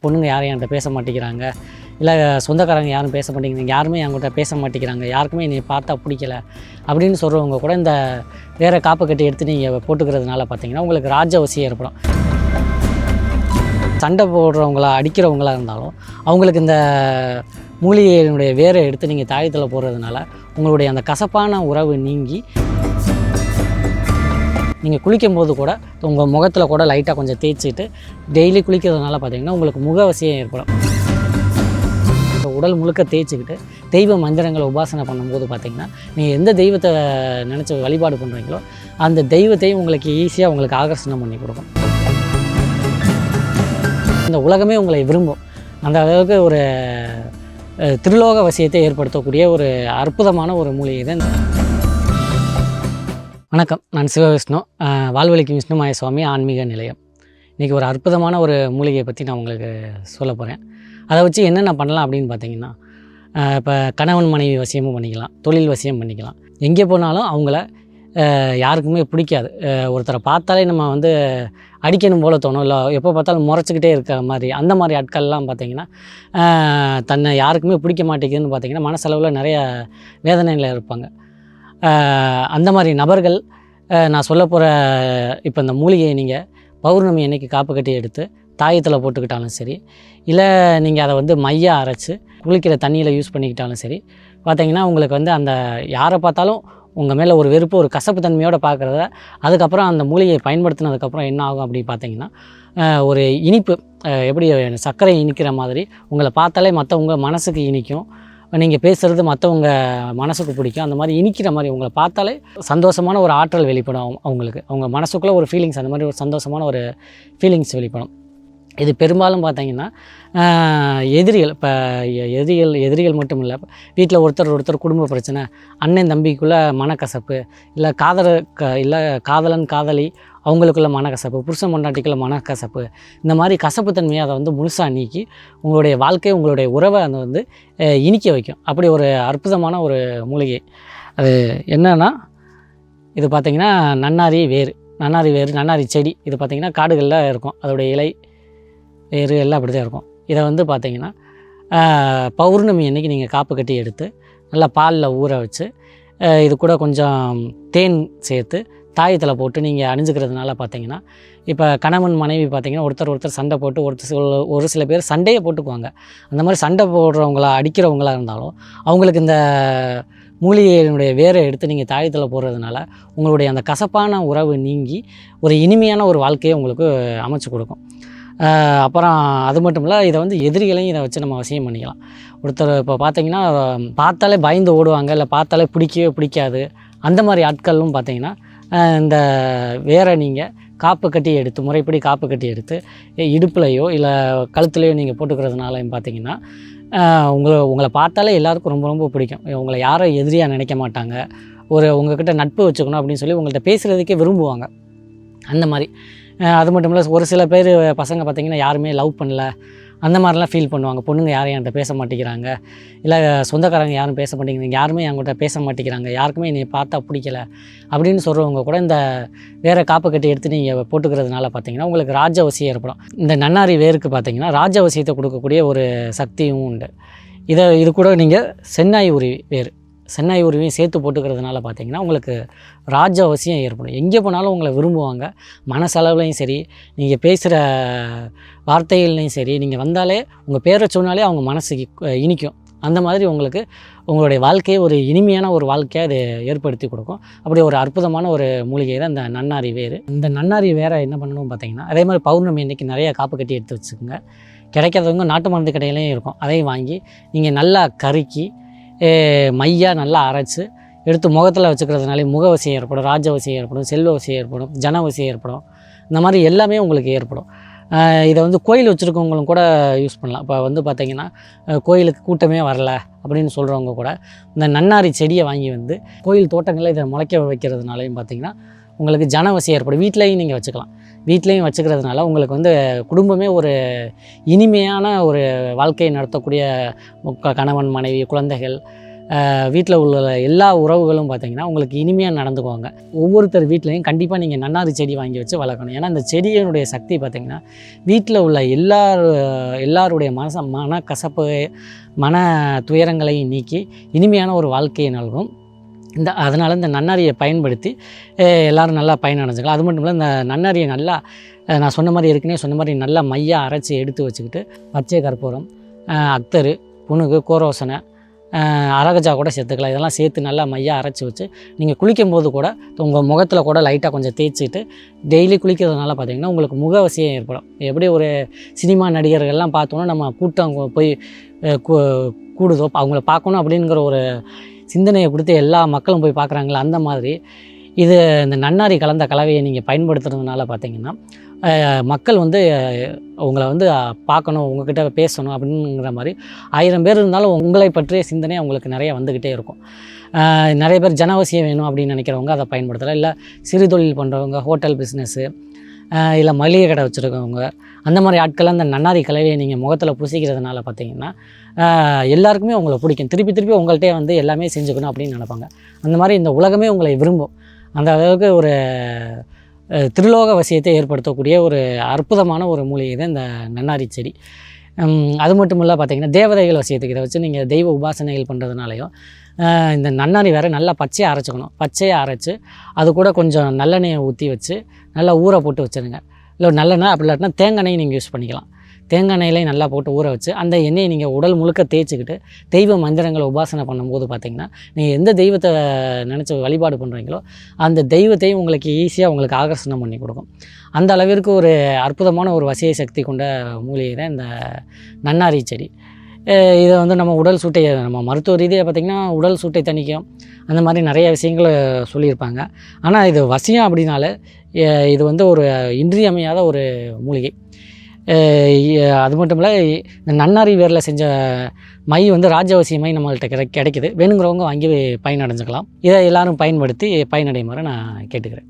பொண்ணுங்க யாரும் என்கிட்ட பேச மாட்டேங்கிறாங்க, இல்லை சொந்தக்காரங்க யாரும் பேச மாட்டேங்கிறாங்க, யாருமே என்கிட்ட பேச மாட்டேங்கிறாங்க, யாருக்குமே என்னை பார்த்தா பிடிக்கல அப்படின்னு சொல்கிறவங்க கூட இந்த வேறு காப்பு கட்டி எடுத்து நீங்கள் போட்டுக்கிறதுனால பார்த்தீங்கன்னா உங்களுக்கு ராஜவசியம் ஏற்படும். சண்டை போடுறவங்களா அடிக்கிறவங்களா இருந்தாலும் அவங்களுக்கு இந்த மூலிகையினுடைய வேரை எடுத்து நீங்கள் தாயத்தில் போடுறதுனால உங்களுடைய அந்த கசப்பான உறவு நீங்கி நீங்கள் குளிக்கும்போது கூட உங்கள் முகத்தில் கூட லைட்டாக கொஞ்சம் தேய்ச்சிட்டு டெய்லி குளிக்கிறதுனால பார்த்திங்கன்னா உங்களுக்கு முகவசியம் ஏற்படும். உடல் முழுக்க தேய்ச்சிக்கிட்டு தெய்வ மந்திரங்களை உபாசனை பண்ணும்போது பார்த்திங்கன்னா நீங்கள் எந்த தெய்வத்தை நினச்சி வழிபாடு பண்ணுறீங்களோ அந்த தெய்வத்தையும் உங்களுக்கு ஈஸியாக உங்களுக்கு ஆகர்ஷணம் பண்ணி கொடுக்கும். இந்த உலகமே உங்களை விரும்பும். அந்த அளவுக்கு ஒரு திருலோக வசியத்தை ஏற்படுத்தக்கூடிய ஒரு அற்புதமான ஒரு மூலிகை தான். வணக்கம், நான் சிவவிஷ்ணு, வாழ்வழிக்கும் விஷ்ணுமாய சுவாமி ஆன்மீக நிலையம். இன்றைக்கி ஒரு அற்புதமான ஒரு மூலிகையை பற்றி நான் உங்களுக்கு சொல்ல போகிறேன். அதை வச்சு என்னென்ன பண்ணலாம் அப்படின்னு பார்த்தீங்கன்னா, இப்போ கணவன் மனைவி வசியமும் பண்ணிக்கலாம், தொழில் வசியம் பண்ணிக்கலாம். எங்கே போனாலும் அவங்கள யாருக்குமே பிடிக்காது. ஒருத்தரை பார்த்தாலே நம்ம வந்து அடிக்கணும் போல் தோணும், இல்லை எப்போ பார்த்தாலும் முறைச்சிக்கிட்டே இருக்கிற மாதிரி அந்த மாதிரி ஆட்கள்லாம் பார்த்திங்கன்னா தன்னை யாருக்குமே பிடிக்க மாட்டேங்குதுன்னு பார்த்திங்கன்னா மனசளவில் நிறைய வேதனையில் இருப்பாங்க. அந்த மாதிரி நபர்கள் நான் சொல்ல போகிற இப்போ இந்த மூலிகையை நீங்கள் பௌர்ணமி அன்னைக்கு காப்பு கட்டி எடுத்து தாயத்தில் போட்டுக்கிட்டாலும் சரி, இல்லை நீங்கள் அதை வந்து மையாக அரைச்சி குளிக்கிற தண்ணியில் யூஸ் பண்ணிக்கிட்டாலும் சரி, பார்த்திங்கன்னா உங்களுக்கு வந்து அந்த யாரை பார்த்தாலும் உங்கள் மேலே ஒரு வெறுப்பு, ஒரு கசப்பு தன்மையோடு பார்க்குறத அதுக்கப்புறம் அந்த மூலிகையை பயன்படுத்தினதுக்கப்புறம் என்ன ஆகும் அப்படி பார்த்திங்கன்னா ஒரு இனிப்பு, எப்படி சர்க்கரை இனிக்கிற மாதிரி உங்களை பார்த்தாலே மற்றவங்க மனசுக்கு இனிக்கும், நீங்கள் பேசுகிறது மற்றவங்க மனசுக்கு பிடிக்கும். அந்த மாதிரி இனிக்கிற மாதிரி உங்களை பார்த்தாலே சந்தோஷமான ஒரு ஆற்றல் வெளிப்படும் அவங்களுக்கு, அவங்க மனசுக்குள்ளே ஒரு ஃபீலிங்ஸ், அந்த மாதிரி ஒரு சந்தோஷமான ஒரு ஃபீலிங்ஸ் வெளிப்படும். இது பெரும்பாலும் பார்த்தீங்கன்னா எதிரிகள், இப்போ எதிரிகள் மட்டும் இல்லை, வீட்டில் ஒருத்தர் குடும்ப பிரச்சனை, அண்ணன் தம்பிக்குள்ளே மனக்கசப்பு, இல்லை இல்லை காதலன் காதலி அவங்களுக்குள்ள மனக்கசப்பு, புருஷன் பொண்டாட்டிக்குள்ள மனக்கசப்பு, இந்த மாதிரி கசப்பு தன்மையை அதை வந்து முழுசாக நீக்கி உங்களுடைய வாழ்க்கை, உங்களுடைய உறவை அதை வந்து இனிக்க வைக்கும். அப்படி ஒரு அற்புதமான ஒரு மூலிகை. அது என்னன்னா, இது பார்த்திங்கன்னா நன்னாரி வேறு, நன்னாரி செடி. இது பார்த்திங்கன்னா காடுகளில் இருக்கும், அதோடைய இலை வேறு எல்லாம் அப்படி தான் இருக்கும். இதை வந்து பார்த்திங்கன்னா பௌர்ணமி அன்னைக்கு நீங்கள் காப்பு கட்டி எடுத்து நல்லா பாலில் ஊற வச்சு இது கூட கொஞ்சம் தேன் சேர்த்து தாயத்தில் போட்டு நீங்கள் அணிஞ்சிக்கிறதுனால பார்த்திங்கன்னா, இப்போ கணவன் மனைவி பார்த்திங்கன்னா ஒருத்தர் சண்டை போட்டு ஒரு சில பேர் சண்டையை போட்டுக்குவாங்க. அந்த மாதிரி சண்டை போடுறவங்களா அடிக்கிறவங்களா இருந்தாலும் அவங்களுக்கு இந்த மூலிகையினுடைய வேரை எடுத்து நீங்கள் தாயத்தில் போடுறதுனால உங்களுடைய அந்த கசப்பான உறவு நீங்கி ஒரு இனிமையான ஒரு வாழ்க்கையை உங்களுக்கு அமைச்சு கொடுக்கும். அப்புறம் அது மட்டும் இல்லை, இதை வந்து எதிரிகளையும் இதை வச்சு நம்ம வசியம் பண்ணிக்கலாம். ஒருத்தர் இப்போ பார்த்திங்கன்னா பார்த்தாலே பயந்து ஓடுவாங்க, இல்லை பார்த்தாலே பிடிக்கவே பிடிக்காது, அந்த மாதிரி ஆட்களும் பார்த்திங்கன்னா இந்த வேரை நீங்கள் காப்பு கட்டி எடுத்து முறைப்படி காப்பு கட்டி எடுத்து இடுப்புலையோ இல்லை கழுத்துலையோ நீங்கள் போட்டுக்கிறதுனாலையும் பார்த்திங்கன்னா உங்களை பார்த்தாலே எல்லாருக்கும் ரொம்ப ரொம்ப பிடிக்கும். உங்களை யாரும் எதிரியாக நினைக்க மாட்டாங்க, உங்கள்கிட்ட நட்பு வச்சுக்கணும் அப்படின்னு சொல்லி உங்கள்கிட்ட பேசுகிறதுக்கே விரும்புவாங்க. அந்த மாதிரி அது மட்டும் இல்லை, ஒரு சில பேர் பசங்க பார்த்திங்கன்னா யாருமே லவ் பண்ணல அந்த மாதிரிலாம் ஃபீல் பண்ணுவாங்க. பொண்ணுங்க யாரும் என்கிட்ட பேச மாட்டேங்கிறாங்க, இல்லை சொந்தக்காரங்க யாரும் பேச மாட்டேங்கிறாங்க, யாருமே என்கிட்ட பேச மாட்டேங்கிறாங்க, யாருக்குமே என்னை பார்த்தா பிடிக்கல அப்படின்னு சொல்கிறவங்க கூட இந்த வேறு காப்பு கட்டி எடுத்து நீங்கள் போட்டுக்கிறதுனால பார்த்திங்கன்னா உங்களுக்கு ராஜவசியம் ஏற்படும். இந்த நன்னாரி வேருக்கு பார்த்திங்கன்னா ராஜவசியத்தை கொடுக்கக்கூடிய ஒரு சக்தியும் உண்டு. இது கூட நீங்கள் சென்னாய் உருவியும் சேர்த்து போட்டுக்கிறதுனால பார்த்திங்கன்னா உங்களுக்கு ராஜவசியம் ஏற்படும். எங்கே போனாலும் உங்களை விரும்புவாங்க. மனசளவுலையும் சரி, நீங்கள் பேசுகிற வார்த்தைகள்லையும் சரி, நீங்கள் வந்தாலே உங்கள் பேரை சொன்னாலே அவங்க மனசுக்கு இனிக்கும். அந்த மாதிரி உங்களுடைய வாழ்க்கையை ஒரு இனிமையான ஒரு வாழ்க்கையை அது ஏற்படுத்தி கொடுக்கும். அப்படி ஒரு அற்புதமான ஒரு மூலிகை தான் இந்த நன்னாரி வேறு. இந்த நன்னாரி வேரை என்ன பண்ணணும் பார்த்திங்கன்னா, அதே மாதிரி பௌர்ணமி அன்றைக்கி நிறையா காப்பு கட்டி எடுத்து வச்சுக்கோங்க. கிடைக்காதவங்க நாட்டு மருந்து கடையிலையும் இருக்கும், அதையும் வாங்கி நீங்கள் நல்லா கருக்கி மையாக நல்லா அரைச்சி எடுத்து முகத்தில் வச்சுக்கிறதுனாலே முகவசியம் ஏற்படும், ராஜவசியம் ஏற்படும், செல்வவசியம் ஏற்படும், ஜனவசியம் ஏற்படும். இந்த மாதிரி எல்லாமே உங்களுக்கு ஏற்படும். இதை வந்து கோயில் வச்சுருக்கவங்களும் கூட யூஸ் பண்ணலாம். இப்போ வந்து பார்த்திங்கன்னா கோயிலுக்கு கூட்டமே வரல அப்படின்னு சொல்கிறவங்க கூட இந்த நன்னாரி செடியை வாங்கி வந்து கோயில் தோட்டங்களில் இதை முளைக்க வைக்கிறதுனாலையும் பார்த்திங்கன்னா உங்களுக்கு ஜனவசியம் ஏற்படும். வீட்லேயும் நீங்கள் வச்சுக்கலாம். வீட்லேயும் வச்சுக்கிறதுனால உங்களுக்கு வந்து குடும்பமே ஒரு இனிமையான ஒரு வாழ்க்கையை நடத்தக்கூடிய கணவன் மனைவி குழந்தைகள் வீட்டில் உள்ள எல்லா உறவுகளும் பார்த்திங்கன்னா உங்களுக்கு இனிமையாக நடந்துக்குவாங்க. ஒவ்வொருத்தர் வீட்லேயும் கண்டிப்பாக நீங்கள் நன்னாரி செடி வாங்கி வச்சு வளர்க்கணும். ஏன்னா இந்த செடியினுடைய சக்தி பார்த்திங்கன்னா வீட்டில் உள்ள எல்லாருடைய மனக்கசப்பு மன துயரங்களையும் நீக்கி இனிமையான ஒரு வாழ்க்கையை நல்கும். அதனால் இந்த நன்னாரியை பயன்படுத்தி எல்லோரும் நல்லா பயனடைஞ்சுக்கலாம். அது மட்டும் இல்லை, இந்த நன்னாரியை நல்லா நான் சொன்ன மாதிரி ஏற்கனவே சொன்ன மாதிரி நல்லா மையாக அரைச்சி எடுத்து வச்சுக்கிட்டு பச்சை கற்பூரம், அக்தரு, புனுகு, கோரோசனை, அரகஜா கூட சேர்த்துக்கலாம். இதெல்லாம் சேர்த்து நல்லா மையாக அரைச்சி வச்சு நீங்கள் குளிக்கும்போது கூட உங்கள் முகத்தில் கூட லைட்டாக கொஞ்சம் தேய்ச்சிட்டு டெய்லி குளிக்கிறதுனால பார்த்திங்கன்னா உங்களுக்கு முகவசியம் ஏற்படும். எப்படி ஒரு சினிமா நடிகர்கள்லாம் பார்த்தோன்னா நம்ம கூட்டம் போய் கூடுதோ அவங்கள பார்க்கணும் அப்படிங்கிற ஒரு சிந்தனையை கொடுத்து எல்லா மக்களும் போய் பார்க்குறாங்களா, அந்த மாதிரி இந்த நன்னாரி கலந்த கலவையை நீங்கள் பயன்படுத்துறதுனால பார்த்திங்கன்னா மக்கள் உங்களை பார்க்கணும், உங்கள்கிட்ட பேசணும் அப்படிங்கிற மாதிரி 1000 பேர் இருந்தாலும் உங்களை பற்றிய சிந்தனை அவங்களுக்கு நிறைய வந்துக்கிட்டே இருக்கும். நிறைய பேர் ஜனவசியம் வேணும் அப்படின்னு நினைக்கிறவங்க அதை பயன்படுத்தலாம். இல்லை சிறு தொழில் பண்ணுறவங்க, ஹோட்டல் பிஸ்னஸ்ஸு, இல்லை மளிகை கடை வச்சுருக்கவங்க, அந்த மாதிரி ஆட்கள்லாம் அந்த நன்னாரி கலவையை நீங்கள் முகத்தில் பூசிக்கிறதுனால பார்த்திங்கன்னா எல்லாருக்குமே உங்களை பிடிக்கும். திருப்பி உங்கள்கிட்டே எல்லாமே செஞ்சுக்கணும் அப்படின்னு நினைப்பாங்க. அந்த மாதிரி இந்த உலகமே உங்களை விரும்பும். அந்த அளவுக்கு ஒரு திருலோக வசியத்தை ஏற்படுத்தக்கூடிய ஒரு அற்புதமான ஒரு மூலிகை தான் இந்த நன்னாரி செடி. அது மட்டும் இல்லை பார்த்திங்கன்னா தேவதைகள் வசியத்துக்கு இதை வச்சு நீங்கள் தெய்வ உபாசனைகள் பண்ணுறதுனாலையும் இந்த நன்னாரி வேறு நல்லா பச்சையாக அரைச்சிக்கணும். பச்சையாக அரைச்சி அது கூட கொஞ்சம் நல்லெண்ணெயை ஊற்றி வச்சு நல்லா ஊற போட்டு வச்சுருங்க. இல்லை நல்லெண்ணெய் அப்படி இல்லாட்டினா தேங்காய் எண்ணெய் நீங்கள் யூஸ் பண்ணிக்கலாம். தேங்காய் எண்ணெயிலையும் நல்லா போட்டு ஊற வச்சு அந்த எண்ணெயை நீங்கள் உடல் முழுக்க தேய்ச்சிக்கிட்டு தெய்வ மந்திரங்களை உபாசனை பண்ணும்போது பார்த்திங்கன்னா நீங்கள் எந்த தெய்வத்தை நினச்சி வழிபாடு பண்ணுறீங்களோ அந்த தெய்வத்தையும் உங்களுக்கு ஈஸியாக உங்களுக்கு ஆகர்ஷணம் பண்ணி கொடுக்கும். அந்த அளவிற்கு ஒரு அற்புதமான ஒரு வசிய சக்தி கொண்ட மூலிகை தான் இந்த நன்னாரி செடி. இதை நம்ம உடல் சூட்டை நம்ம மருத்துவ ரீதியாக பார்த்திங்கன்னா உடல் சூட்டை தணிக்கும், அந்த மாதிரி நிறைய விஷயங்களை சொல்லியிருப்பாங்க. ஆனால் இது வசியம் அப்படின்னாலே இது ஒரு இன்றியமையாத ஒரு மூலிகை. அது மட்டும் இல்லை, இந்த நன்னாரி வேரில் செஞ்ச மை ராஜவசிய மை நம்மள்கிட்ட கிடைக்குது. வேணுங்கிறவங்க வாங்கி பயனடைஞ்சுக்கலாம். இதை எல்லோரும் பயன்படுத்தி பயனடையுமாறு நான் கேட்டுக்கிறேன்.